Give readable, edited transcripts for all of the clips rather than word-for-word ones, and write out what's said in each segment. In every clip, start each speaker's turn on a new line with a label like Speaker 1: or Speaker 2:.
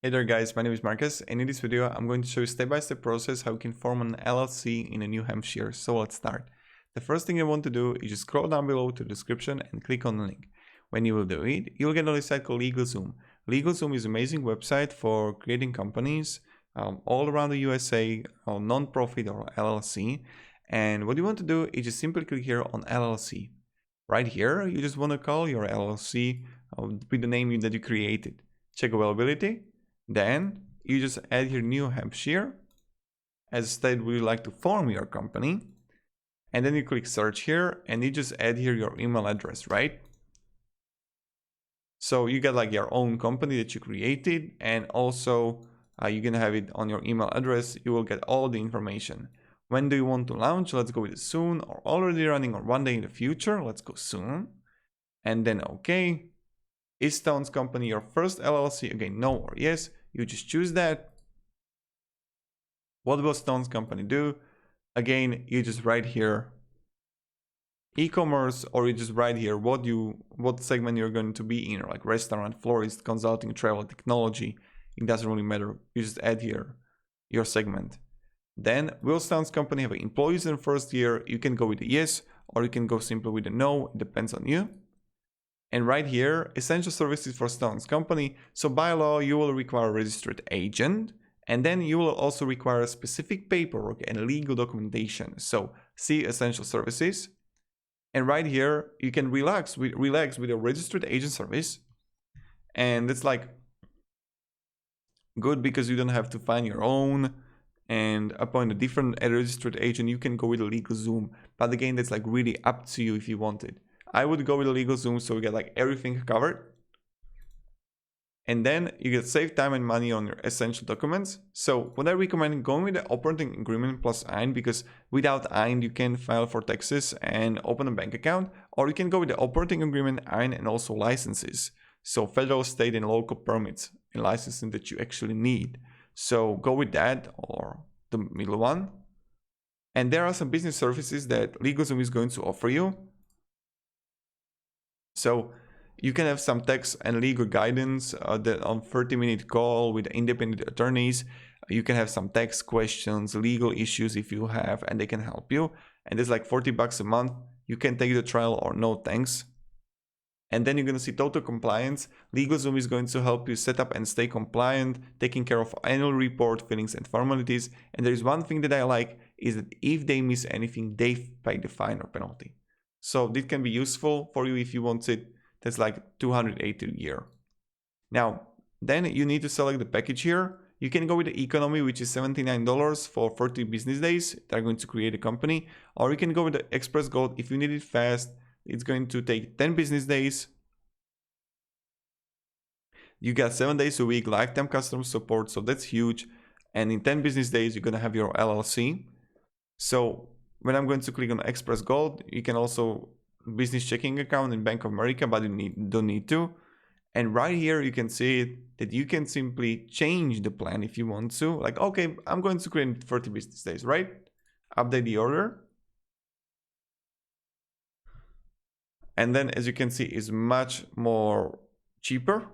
Speaker 1: Hey there guys, my name is Marcus, and in this video I'm going to show you step-by-step process how you can form an LLC in a New Hampshire. So let's start. The first thing you want to do is just scroll down below to the description and click on the link. When you will do it, you'll get on a site called LegalZoom. LegalZoom is an amazing website for creating companies all around the USA, or non-profit or LLC. And what you want to do is just simply click here on LLC. Right here, you just want to call your LLC with the name that you created. Check availability. Then you just add here New Hampshire as a state where you like to form your company. And then you click search here and you just add here your email address, right? So you get like your own company that you created, and also you can have it on your email address. You will get all the information. When do you want to launch? Let's go with soon, or already running, or one day in the future. Let's go soon. And then okay. Is Stone's company your first LLC? Again, no or yes. You just choose that. What will Stone's company do? Again, you just write here e-commerce, or you just write here what segment you're going to be in, like restaurant, florist, consulting, travel, technology. It doesn't really matter. You just add here your segment. Then, will Stone's company have employees in the first year? You can go with a yes, or you can go simply with a no. It depends on you. And right here, essential services for Stone's company. So by law, you will require a registered agent, and then you will also require a specific paperwork and legal documentation. So see essential services. And right here, you can relax with a registered agent service. And it's like good because you don't have to find your own and appoint a different registered agent. You can go with a LegalZoom. But again, that's like really up to you if you want it. I would go with a LegalZoom, so you get like everything covered. And then you get save time and money on your essential documents. So what I recommend going with the operating agreement plus IN, because without IN you can file for taxes and open a bank account, or you can go with the operating agreement, IN, and also licenses. So federal, state, and local permits and licensing that you actually need. So go with that or the middle one. And there are some business services that LegalZoom is going to offer you. So you can have some tax and legal guidance that on 30-minute call with independent attorneys. You can have some tax questions, legal issues if you have, and they can help you. And it's like $40 a month. You can take the trial or no thanks. And then you're going to see total compliance. LegalZoom is going to help you set up and stay compliant, taking care of annual report, fillings, and formalities. And there is one thing that I like is that if they miss anything, they pay the fine or penalty. So this can be useful for you if you want it. That's like $280 a year. Now, then you need to select the package here. You can go with the economy, which is $79 for 40 business days. They're going to create a company. Or you can go with the Express Gold. If you need it fast, it's going to take 10 business days. You got 7 days a week, lifetime customer support. So that's huge. And in 10 business days, you're going to have your LLC. So when I'm going to click on Express Gold, you can also business checking account in Bank of America, but you don't need to. And right here, you can see it, that you can simply change the plan if you want to. Like, okay, I'm going to create 30 business days, right? Update the order. And then as you can see, it's much more cheaper.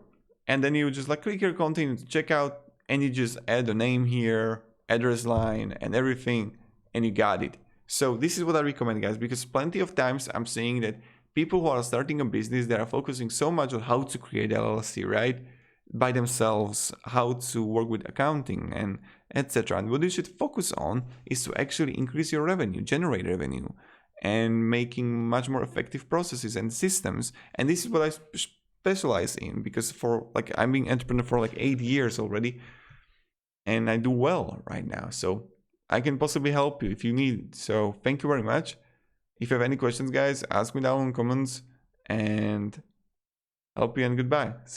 Speaker 1: And then you just like click here, continue to checkout, and you just add the name here, address line, and everything, and you got it. So this is what I recommend, guys, because plenty of times I'm seeing that people who are starting a business, they are focusing so much on how to create LLC, right? By themselves, how to work with accounting and etc. And what you should focus on is to actually increase your revenue, generate revenue, and making much more effective processes and systems. And this is what I specialize in, because for like I'm being entrepreneur for like 8 years already, and I do well right now. So I can possibly help you if you need. So thank you very much. If you have any questions, guys, ask me down in the comments, and help you, and goodbye.